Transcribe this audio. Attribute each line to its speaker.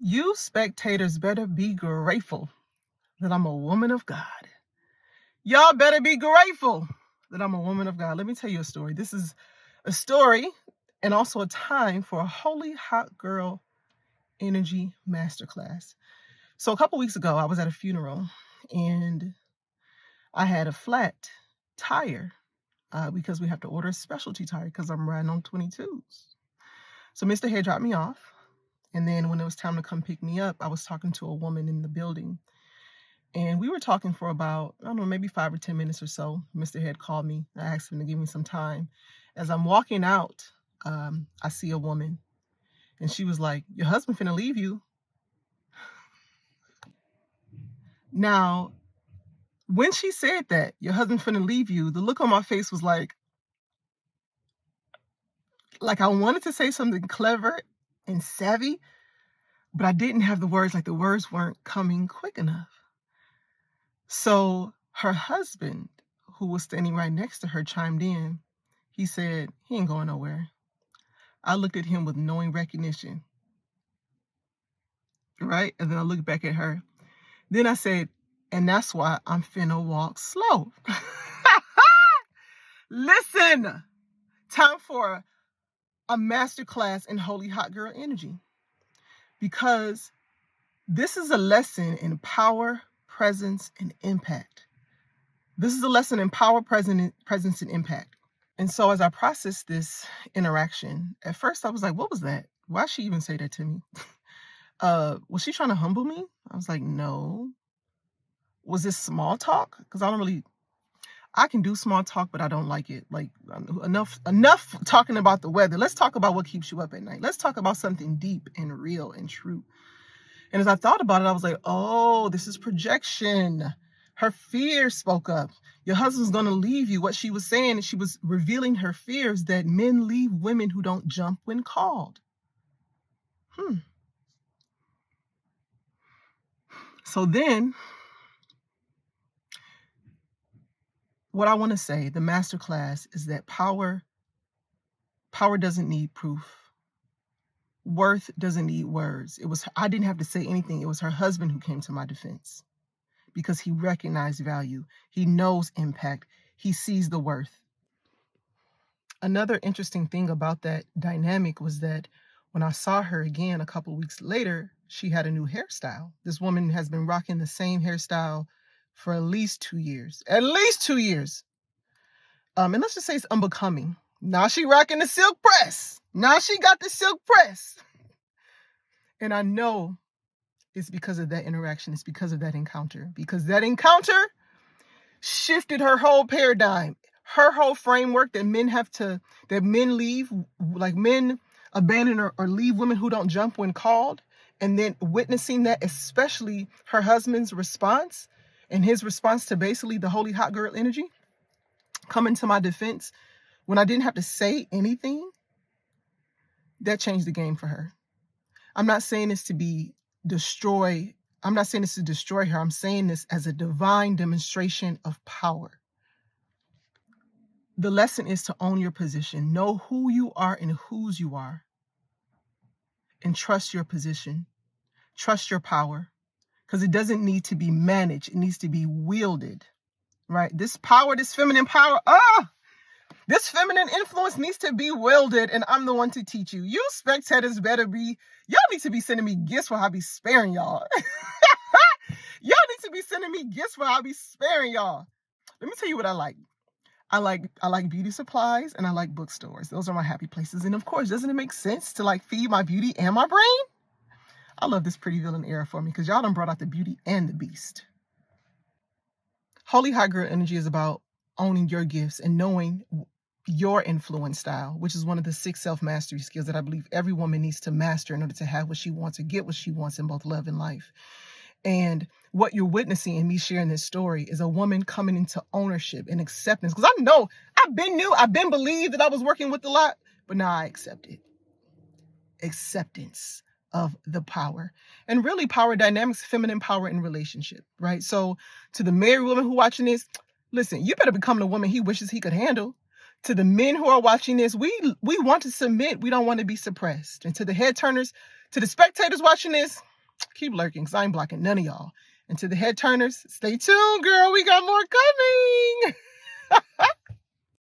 Speaker 1: You spectators better be grateful that I'm a woman of God. Y'all better be grateful that I'm a woman of God. Let me tell you a story. This is a story and also a time for a Holy Hot Girl Energy Masterclass. So a couple weeks ago, I was at a funeral and I had a flat tire because we have to order a specialty tire because I'm riding on 22s. So Mr. Head dropped me off. And then when it was time to come pick me up, I was talking to a woman in the building. And we were talking for about, I don't know, maybe 5 or 10 minutes or so. Mr. Head called me. I asked him to give me some time. As I'm walking out, I see a woman. And she was like, "Your husband finna leave you." Now, when she said that, "Your husband finna leave you," the look on my face was like I wanted to say something clever and savvy, but I didn't have the words, like the words weren't coming quick enough. So her husband, who was standing right next to her, chimed in. He said, "He ain't going nowhere." I looked at him with knowing recognition, right? And then I looked back at her. Then I said, "And that's why I'm finna walk slow." Listen, time for a masterclass in Holy Hot Girl Energy. Because this is a lesson in power, presence, and impact. This is a lesson in power, presence, and impact. And so as I processed this interaction, at first I was like, what was that? Why'd she even say that to me? Was she trying to humble me? I was like, no. Was this small talk? Because I can do small talk, but I don't like it. Like, enough talking about the weather. Let's talk about what keeps you up at night. Let's talk about something deep and real and true. And as I thought about it, I was like, oh, this is projection. Her fear spoke up. Your husband's going to leave you. What she was saying, she was revealing her fears that men leave women who don't jump when called. So then, what I want to say, the masterclass, is that power doesn't need proof. Worth doesn't need words. I didn't have to say anything. It was her husband who came to my defense because he recognized value. He knows impact. He sees the worth. Another interesting thing about that dynamic was that when I saw her again a couple weeks later, she had a new hairstyle. This woman has been rocking the same hairstyle for at least 2 years. At least 2 years. And let's just say it's unbecoming. Now she rocking the silk press. Now she got the silk press. And I know it's because of that interaction. It's because of that encounter. Because that encounter shifted her whole paradigm. Her whole framework that men leave, like men abandon or leave women who don't jump when called. And then witnessing that, especially her husband's response and his response to basically the Holy Hot Girl Energy coming to my defense when I didn't have to say anything, that changed the game for her. I'm not saying this to destroy her. I'm saying this as a divine demonstration of power. The lesson is to own your position. Know who you are and whose you are. And trust your position. Trust your power. Because it doesn't need to be managed. It needs to be wielded. Right? This power, this feminine power, this feminine influence needs to be wielded, and I'm the one to teach you. You spectators y'all need to be sending me gifts for how I be sparing y'all. Y'all need to be sending me gifts for how I be sparing y'all. Let me tell you what I like. I like beauty supplies and I like bookstores. Those are my happy places. And of course, doesn't it make sense to feed my beauty and my brain? I love this pretty villain era for me because y'all done brought out the beauty and the beast. Holy Hot Girl Energy is about owning your gifts and knowing your influence style, which is one of the 6 self-mastery skills that I believe every woman needs to master in order to have what she wants or get what she wants in both love and life. And what you're witnessing in me sharing this story is a woman coming into ownership and acceptance. Because I know I've been believed that I was working with a lot, but now I accept it. Acceptance of the power. And really power dynamics, feminine power in relationship, right? So to the married woman who watching this, listen, you better become the woman he wishes he could handle. To the men who are watching this, we want to submit. We don't want to be suppressed. And to the head turners, to the spectators watching this, Keep lurking, because I ain't blocking none of y'all. And to the head turners, stay tuned, girl. We got more coming.